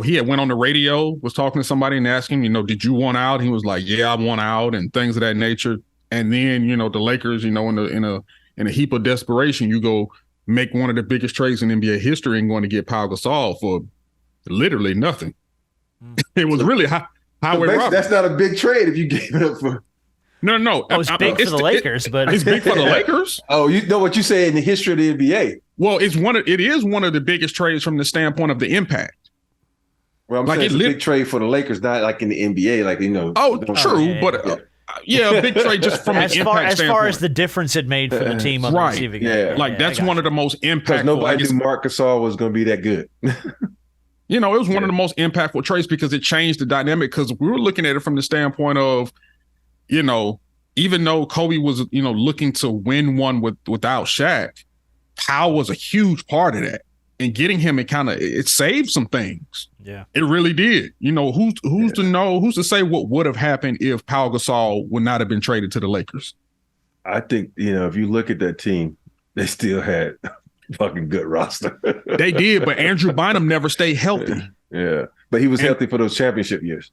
He had went on the radio, was talking to somebody and asking, did you want out? He was like, yeah, I want out, and things of that nature. And then, the Lakers, in a heap of desperation, you go make one of the biggest trades in NBA history and going to get Pau Gasol for literally nothing. It was really highway robbery. That's not a big trade if you gave it up for. No. It's big for the Lakers, but it's big for the Lakers. Oh, you know what you say in the history of the NBA? Well, it is one of the biggest trades from the standpoint of the impact. Well, I'm saying it's a big trade for the Lakers, not like in the NBA, Oh, true, but. Yeah, a big trade just from an impact standpoint. As far as the difference it made for the team on the receiving end. Yeah. That's one of the most impactful. Because nobody knew Marc Gasol was going to be that good. It was one of the most impactful trades because it changed the dynamic because we were looking at it from the standpoint of, even though Kobe was, looking to win one without Shaq, Pau was a huge part of that. And getting him, it saved some things. Yeah, it really did. Who's to say what would have happened if Pau Gasol would not have been traded to the Lakers? I think, if you look at that team, they still had a fucking good roster. They did, but Andrew Bynum never stayed healthy. Yeah, but he was healthy for those championship years.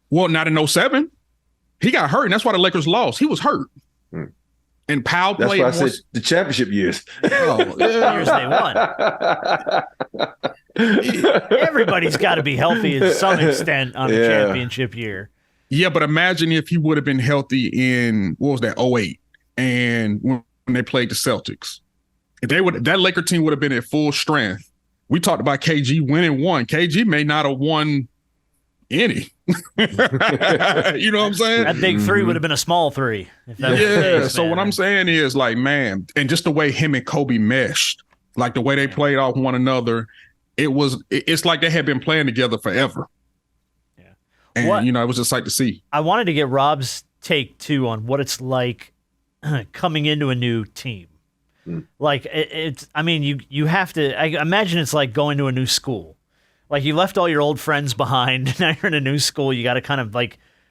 Well, not in 2007. He got hurt, and that's why the Lakers lost. He was hurt. And Pau played. That's why I said the championship years. Oh, years they won. Everybody's got to be healthy to some extent on a championship year. Yeah, but imagine if he would have been healthy in, what was that, 2008, and when they played the Celtics. If that Laker team would have been at full strength. We talked about KG winning one. KG may not have won any. You know what I'm saying? That big three would have been a small three. If that was the case, so what I'm saying is, man, and just the way him and Kobe meshed, like the way they played off one another, it's like they had been playing together forever. Yeah. And, it was just like to see. I wanted to get Rob's take, too, on what it's like coming into a new team. Like, you have to, I imagine it's like going to a new school. Like, you left all your old friends behind. Now you're in a new school. You got to kind of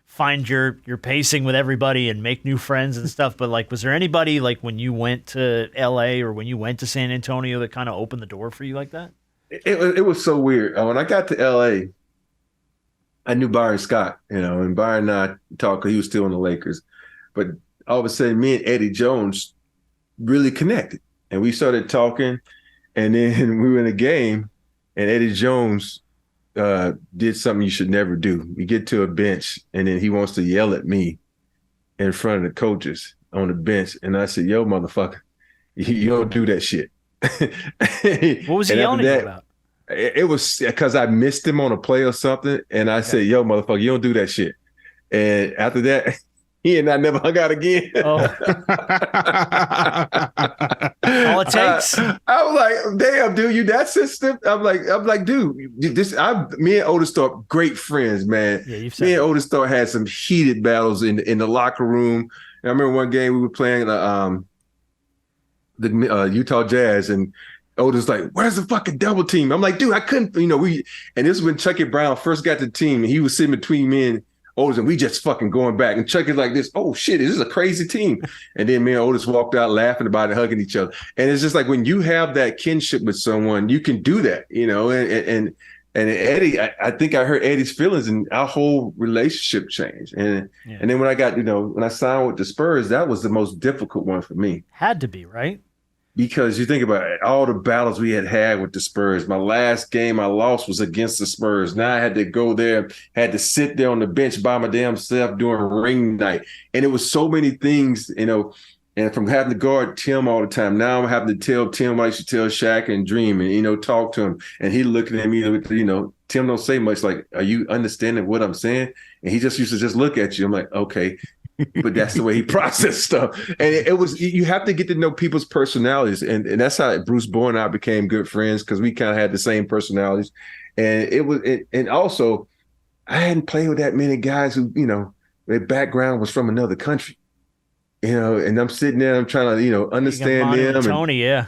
find your pacing with everybody and make new friends and stuff. But was there anybody when you went to LA or when you went to San Antonio that kind of opened the door for you like that? It was so weird. When I got to LA, I knew Byron Scott, and Byron and I talked because he was still on the Lakers. But all of a sudden, me and Eddie Jones really connected, and we started talking. And then we were in a game. And Eddie Jones did something you should never do. You get to a bench, and then he wants to yell at me in front of the coaches on the bench. And I said, yo, motherfucker, you don't do that shit. What was he yelling at you about? It was because I missed him on a play or something. And I said, yo, motherfucker, you don't do that shit. And after that, he and I never hung out again. Oh. All it takes. I was like, damn, dude, you that sensitive? I'm like, dude, me and Otisthorpe, great friends, man. Yeah, me and Otisthorpe had some heated battles in the locker room. And I remember one game we were playing the Utah Jazz, and Otis like, where's the fucking double team? I'm like, dude, I couldn't, and this is when Chucky Brown first got the team, and he was sitting between me and Otis, and we just fucking going back. And Chucky's like this, oh shit, this is a crazy team. And then me and Otis walked out laughing about it, hugging each other. And it's just like when you have that kinship with someone, you can do that, and Eddie, I think I hurt Eddie's feelings, and our whole relationship changed. And then when I got, when I signed with the Spurs, that was the most difficult one for me. Had to be, right? because you think about it, all the battles we had with the Spurs. My last game I lost was against the Spurs. Now I had to go there, had to sit there on the bench by my damn self during ring night. And it was so many things, and from having to guard Tim all the time, now I'm having to tell Tim what I should tell Shaq and Dream and, talk to him. And he looking at me with, Tim don't say much, like, are you understanding what I'm saying? And he just used to just look at you. I'm like, okay. But that's the way he processed stuff. And it was, you have to get to know people's personalities. And that's how Bruce Bowen and I became good friends, because we kind of had the same personalities. And and also, I hadn't played with that many guys who, their background was from another country. And I'm sitting there, I'm trying to, understand Manu them. Tony, yeah.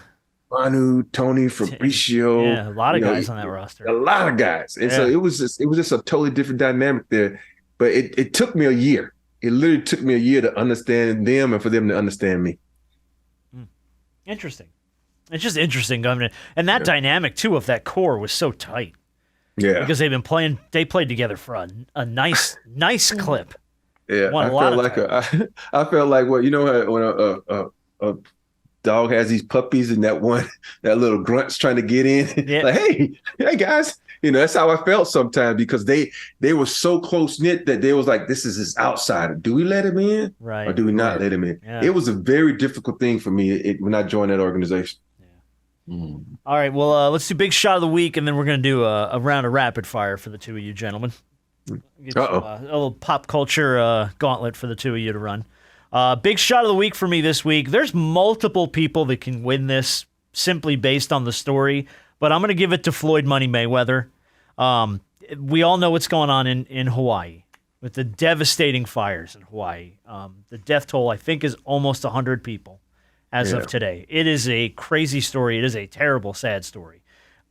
Manu, Tony, Fabricio. Yeah, a lot of guys on that roster. A lot of guys. And so it was just a totally different dynamic there. But it took me a year. It literally took me a year to understand them and for them to understand me. Interesting. It's just interesting, Governor. And that dynamic, too, of that core was so tight. Yeah. Because they played together for a nice clip. Yeah. I felt like when a dog has these puppies and that little grunt's trying to get in. Yeah. Like, hey guys. That's how I felt sometimes, because they were so close knit that they was like, this is his outsider. Do we let him in? Right. Or do we not let him in? Yeah. It was a very difficult thing for me when I joined that organization. Yeah. All right. Well, let's do big shot of the week, and then we're going to do a round of rapid fire for the two of you gentlemen. Get a little pop culture gauntlet for the two of you to run. Big shot of the week for me this week. There's multiple people that can win this simply based on the story, but I'm going to give it to Floyd Money Mayweather. We all know what's going on in Hawaii with the devastating fires in Hawaii. The death toll, I think, is almost 100 people as of today. It is a crazy story. It is a terrible, sad story.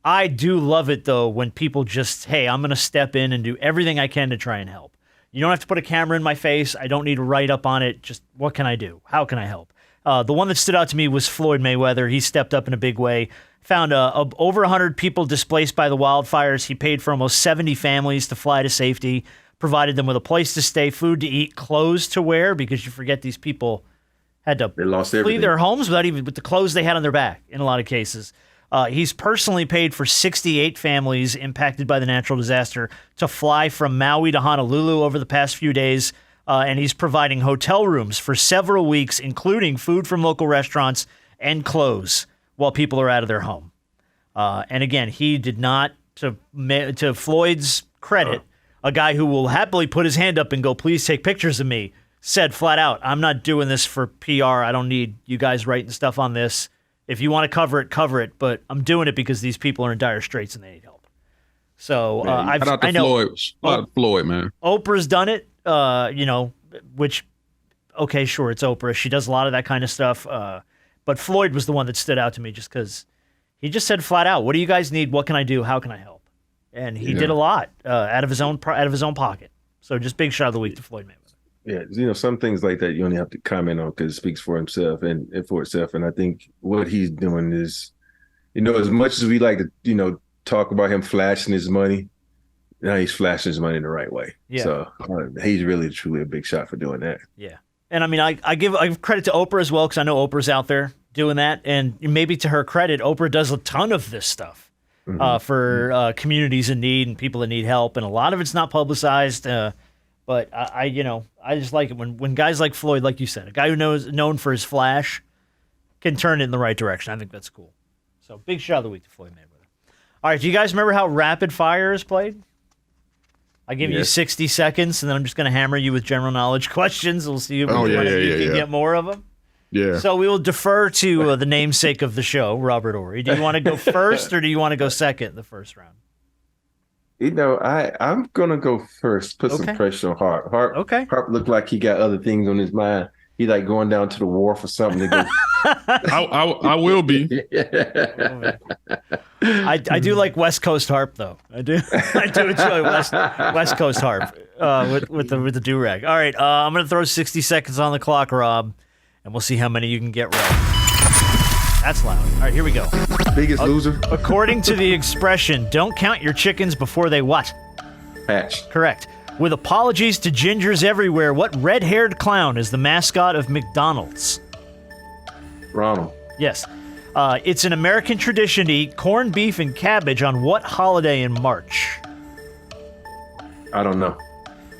I do love it, though, when people just, hey, I'm going to step in and do everything I can to try and help. You don't have to put a camera in my face. I don't need to write up on it. Just what can I do? How can I help? The one that stood out to me was Floyd Mayweather. He stepped up in a big way. Found over 100 people displaced by the wildfires. He paid for almost 70 families to fly to safety, provided them with a place to stay, food to eat, clothes to wear, because you forget these people had to flee their homes with the clothes they had on their back in a lot of cases. He's personally paid for 68 families impacted by the natural disaster to fly from Maui to Honolulu over the past few days, and he's providing hotel rooms for several weeks, including food from local restaurants and clothes while people are out of their home. And again, he did not, to Floyd's credit, a guy who will happily put his hand up and go, please take pictures of me, said flat out, I'm not doing this for PR. I don't need you guys writing stuff on this. If you want to cover it, but I'm doing it because these people are in dire straits and they need help. So I know Floyd, man. Oprah's done it, which, okay, sure, it's Oprah. She does a lot of that kind of stuff. But Floyd was the one that stood out to me just because he just said flat out, what do you guys need? What can I do? How can I help? And he did a lot out of his own pocket. So just big shot of the week to Floyd Mayweather. Yeah, some things like that you only have to comment on because it speaks for himself and for itself. And I think what he's doing is, as much as we like to, talk about him flashing his money, now he's flashing his money the right way. Yeah. So he's really, truly a big shot for doing that. Yeah. And I mean, I give credit to Oprah as well, because I know Oprah's out there doing that. And maybe to her credit, Oprah does a ton of this stuff for communities in need and people that need help. And a lot of it's not publicized. But I just like it when guys like Floyd, like you said, a guy known for his flash, can turn it in the right direction. I think that's cool. So big shot of the week to Floyd Mayweather. All right, do you guys remember how rapid fire is played? I give you 60 seconds, and then I'm just going to hammer you with general knowledge questions. We'll see if you can get more of them. Yeah. So we will defer to the namesake of the show, Robert Horry. Do you want to go first, or do you want to go second in the first round? I'm gonna go first. Put some pressure on Harp. Harp looked like he got other things on his mind. He like going down to the wharf or something to go. I will be. I do like West Coast Harp though. I do enjoy West Coast Harp with the do-rag. All right, I'm gonna throw 60 seconds on the clock, Rob, and we'll see how many you can get right. That's loud. All right, here we go. Biggest loser. According to the expression, don't count your chickens before they what? Hatch. Correct. With apologies to gingers everywhere, what red-haired clown is the mascot of McDonald's? Ronald. Yes. It's an American tradition to eat corned beef and cabbage on what holiday in March? I don't know.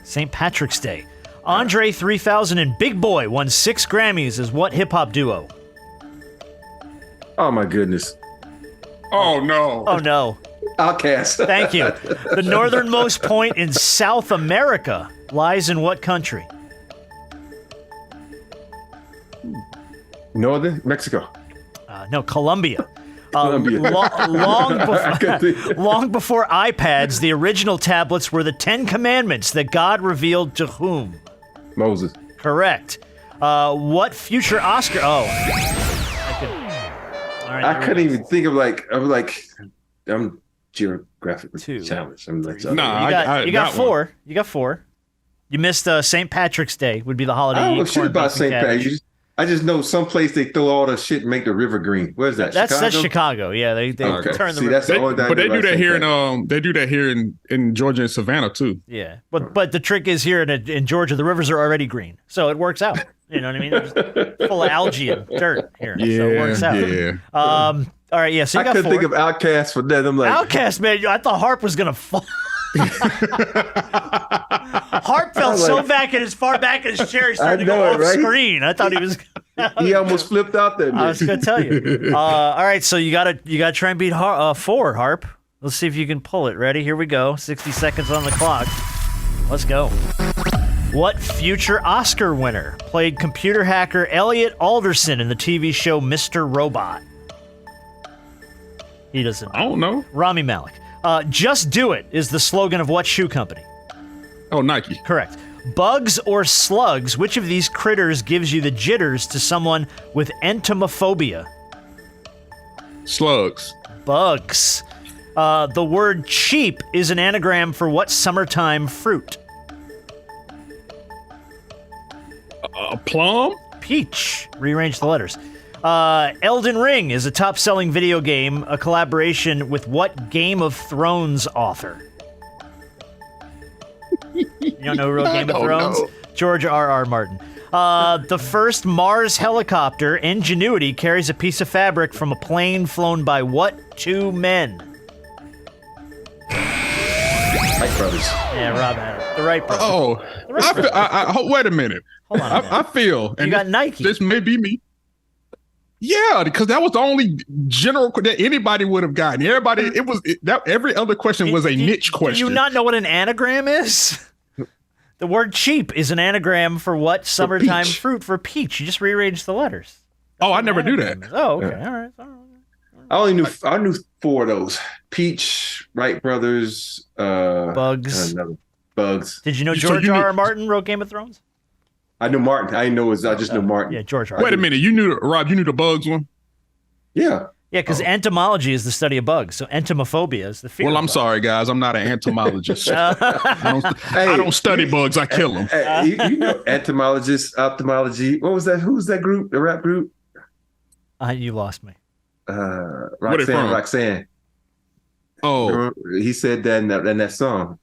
St. Patrick's Day. Andre 3000 and Big Boy won 6 Grammys as what hip-hop duo? Oh my goodness. Oh no. Oh, no. Outcast. Thank you. The northernmost point in South America lies in what country? Northern Mexico. No, Colombia. Colombia. Long before iPads, the original tablets were the 10 Commandments that God revealed to whom? Moses. Correct. What future Oscar? Oh. I couldn't even think of I'm geographically challenged. I'm like, you got 4. You got 4. You missed St. Patrick's Day would be the holiday. I don't know shit about St. Patrick's. I just know someplace they throw all the shit and make the river green. Where's that? That's Chicago. Yeah, they turn the river. That's the only thing but they do that here in Georgia and Savannah too. Yeah, but the trick is here in Georgia, the rivers are already green, so it works out. You know what I mean? They're full of algae and dirt here, so it works out. Yeah. All right, yeah. So you I got couldn't 4. think of Outkast for that. I'm like, Outkast, man. I thought Harp was gonna fall. Harp fell so far back in his chair, he started to go off screen. I thought he was. He almost flipped out there. I was gonna tell you. All right, so you gotta try and beat 4, Harp. Let's see if you can pull it. Ready? Here we go. 60 seconds on the clock. Let's go. What future Oscar winner played computer hacker Elliot Alderson in the TV show Mr. Robot? He doesn't. I don't know. Rami Malek. Just do it is the slogan of what shoe company? Oh, Nike. Correct. Bugs or slugs, which of these critters gives you the jitters to someone with entomophobia? Slugs. Bugs. The word cheap is an anagram for what summertime fruit? Plum? Peach. Rearrange the letters. Elden Ring is a top-selling video game, a collaboration with what Game of Thrones author? You don't know who wrote Game of Thrones? Know. George R.R. Martin. The first Mars helicopter, Ingenuity, carries a piece of fabric from a plane flown by what 2 men? Wright brothers. Yeah, Rob had it. The Wright brothers. Oh, wait a minute. Hold on a minute. I feel. You got Nike. This may be me. Yeah, because that was the only general that anybody would have gotten. Every other question was a niche question. Do you not know what an anagram is? The word cheap is an anagram for what summertime fruit? For peach. You just rearrange the letters. Oh, I never knew that. Oh, okay. All right. I knew 4 of those. Peach, Wright brothers, Bugs. Bugs. Did you know George R.R. Martin wrote Game of Thrones? I knew Martin. I just knew Martin. Yeah, George R.R. Wait a minute. You knew the Bugs one? Yeah. Yeah, because entomology is the study of bugs. So entomophobia is the fear. Well, I'm sorry, guys. I'm not an entomologist. I don't study bugs. I kill them. You know, entomologists, ophthalmology. What was that? Who's that group? The rap group? You lost me. Roxanne. Oh. Remember, he said that in that song.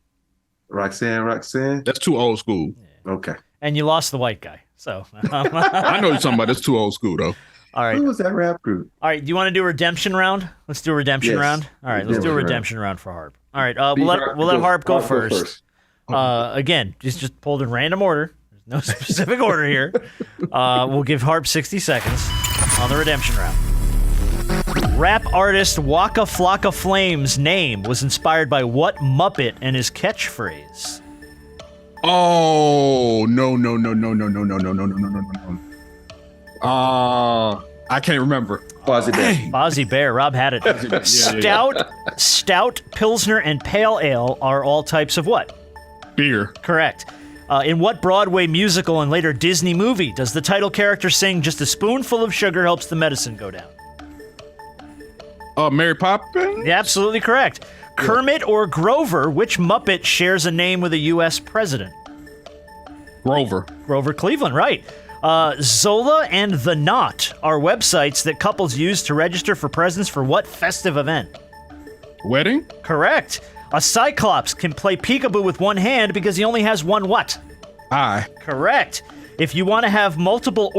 Roxanne. That's too old school. Yeah. Okay. And you lost the white guy. So I know you're talking about. That's too old school, though. All right. Who was that rap group? All right. Do you want to do a redemption round? Let's do a redemption round. All right. Let's do a redemption round for Harp. All right. We'll let Harp go first. Again, just pulled in random order. There's no specific order here. We'll give Harp 60 seconds on the redemption round. Rap artist Waka Flocka Flame's name was inspired by what Muppet and his catchphrase? Oh, no. I can't remember. Fozzie Bear. Fozzie Bear. Rob had it. Stout, Pilsner, and Pale Ale are all types of what? Beer. Correct. In what Broadway musical and later Disney movie does the title character sing "Just a spoonful of sugar helps the medicine go down"? Mary Poppins? Yeah, absolutely correct. Kermit or Grover, which Muppet shares a name with a U.S. president? Grover. Grover Cleveland, right. Zola and The Knot are websites that couples use to register for presents for what festive event? Wedding? Correct. A Cyclops can play peekaboo with one hand because he only has one what? Eye. Correct. If you want to have multiple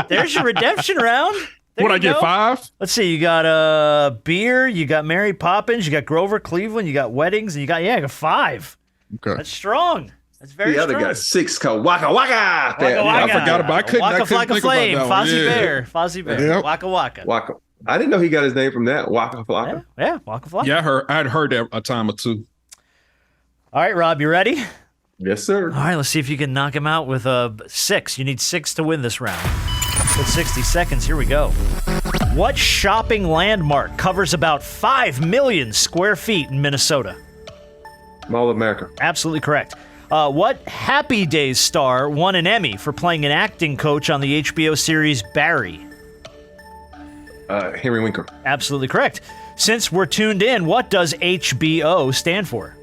there's your redemption round. There What, I you get go. 5? Let's see. You got beer. You got Mary Poppins. You got Grover Cleveland. You got weddings. And you got 5. Okay. That's strong. That's very The strong. other got 6 called Waka Waka. Waka Waka. I forgot about. I couldn't Waka think Flocka Flame. about that one. Fozzie Bear. Yep. Waka Waka. Waka. I didn't know he got his name from that. Waka Flocka. Yeah, Waka Flocka. Yeah, I'd heard that a time or two. All right, Rob, you ready? Yes, sir. All right, let's see if you can knock him out with 6. You need 6 to win this round. With 60 seconds, here we go. What shopping landmark covers about 5 million square feet in Minnesota? Mall of America. Absolutely correct. What Happy Days star won an Emmy for playing an acting coach on the HBO series Barry? Henry Winkler. Absolutely correct. Since we're tuned in, what does HBO stand for?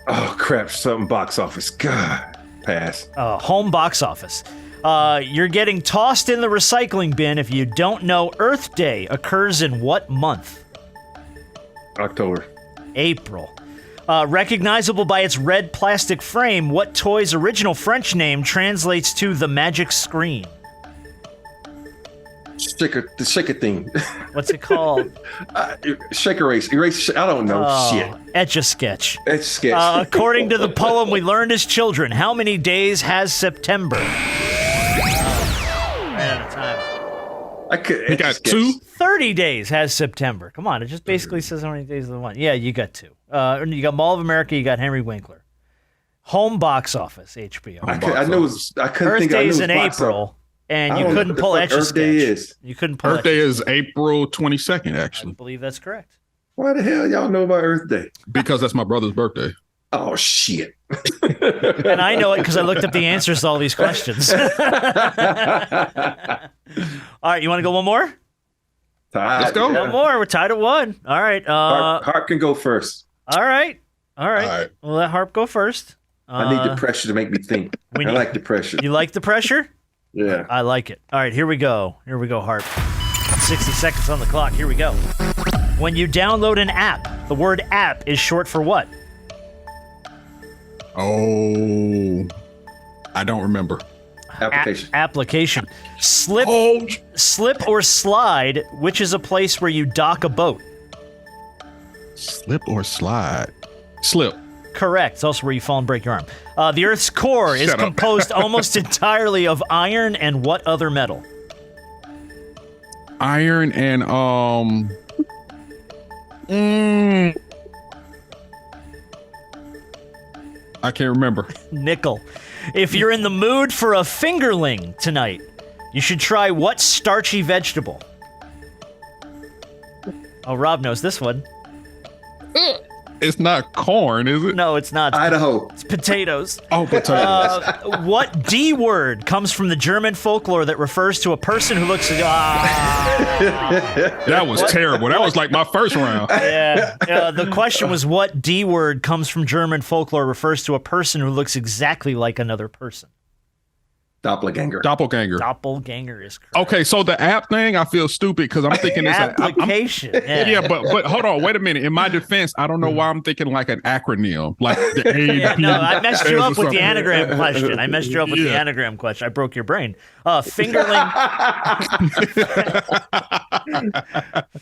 Oh, crap. Something box office. God. Pass. Home box office. You're getting tossed in the recycling bin if you don't know Earth Day occurs in what month? October. April. Recognizable by its red plastic frame, what toy's original French name translates to the magic screen? The shaker thing. What's it called? Shake erase. Erase. I don't know. Shit. Etch-a-Sketch. It's sketch. According to the poem we learned as children, how many days has September? Ran out of time. He got 2? 30 days has September. Come on, it just basically says how many days of the month. Yeah, you got 2. You got Mall of America, you got Henry Winkler. Home box office, HBO. I couldn't Earth think. Day's I in knew it was box April, office. and I you don't know couldn't what the pull fuck Etch-a-Sketch. Earth Day is. You couldn't pull Earth Day is April 22nd, I actually, believe that's correct. Why the hell y'all know about Earth Day? because that's my brother's birthday. Oh, shit. And I know it because I looked up the answers to all these questions. All right, you want to go one more? Let's go. One more. We're tied at 1. All right. Harp can go first. All right. All right. We'll let Harp go first. I need the pressure to make me think. I like the pressure. You like the pressure? Yeah. I like it. All right, here we go. Here we go, Harp. 60 seconds on the clock. Here we go. When you download an app, the word app is short for what? Oh, I don't remember. Application. Slip or slide, which is a place where you dock a boat. Slip or slide? Slip. Correct. It's also where you fall and break your arm. The Earth's core is Shut up. composed almost entirely of iron and what other metal? Iron and I can't remember. Nickel. If you're in the mood for a fingerling tonight, you should try what starchy vegetable? Oh, Rob knows this one. It's not corn, is it? No, it's not. Idaho. It's potatoes. Oh, potatoes. What D word comes from the German folklore that refers to a person who looks... That was terrible. That was like my first round. Yeah. The question was, what D word comes from German folklore refers to a person who looks exactly like another person? Doppelganger. Doppelganger is correct. Okay, so the app thing, I feel stupid because I'm thinking it's application. Yeah, but hold on, wait a minute. In my defense, I don't know why I'm thinking like an acronym, like the A. Yeah, no, I messed you up with the anagram question. Yeah. Anagram question. I broke your brain. Fingerling.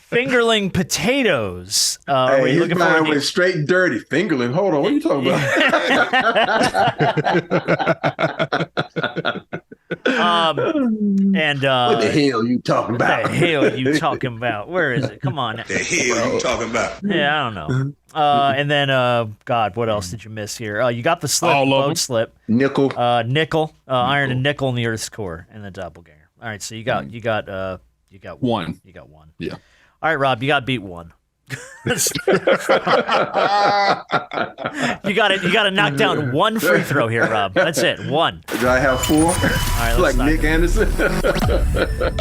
Fingerling potatoes. Were you His looking mind for went straight dirty. Fingerling. Hold on. What are you talking about? what What the hell you talking about? What the hell are you talking about? Where is it? Come on. The hell you talking about? Yeah, I don't know. And then, God, what else did you miss here? You got the slip, All of boat them. slip, Nickel. nickel, iron and nickel in the Earth's core, and the doppelganger. All right, so you got One. You got one. Yeah. All right, Rob, you got beat 1. You got to knock down 1 free throw here, Rob. That's it. 1. Do I have 4? All right, let's Like knock Nick it. Anderson?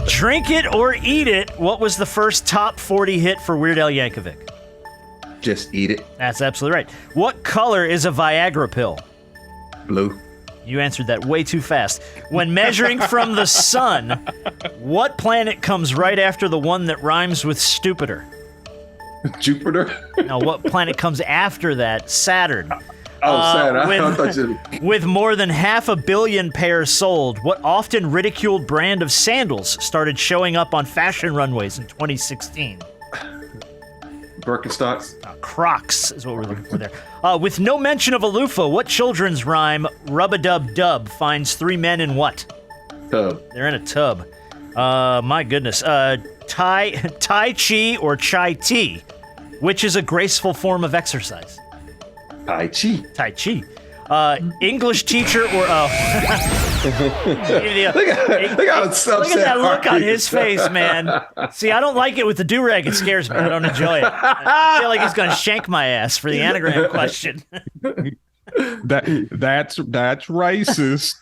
Drink it or eat it. What was the first top 40 hit for Weird Al Yankovic? Just eat it. That's absolutely right. What color is a Viagra pill? Blue. You answered that way too fast. When measuring from the sun, what planet comes right after the one that rhymes with stupider? Jupiter. Now, what planet comes after that? Saturn. sad. I thought you. With more than 500 million pairs sold, what often ridiculed brand of sandals started showing up on fashion runways in 2016? Birkenstocks. Crocs is what we're looking for there. With no mention of a loofah, what children's rhyme Rub-a-dub-dub finds 3 men in what? Tub. They're in a tub. My goodness. Tai Chi or Chai Tea, which is a graceful form of exercise? Tai Chi. Tai Chi. English teacher or Look at that look on his face, man. See, I don't like it with the do-rag. It scares me. I don't enjoy it. I feel like he's going to shank my ass for the anagram question. That's racist.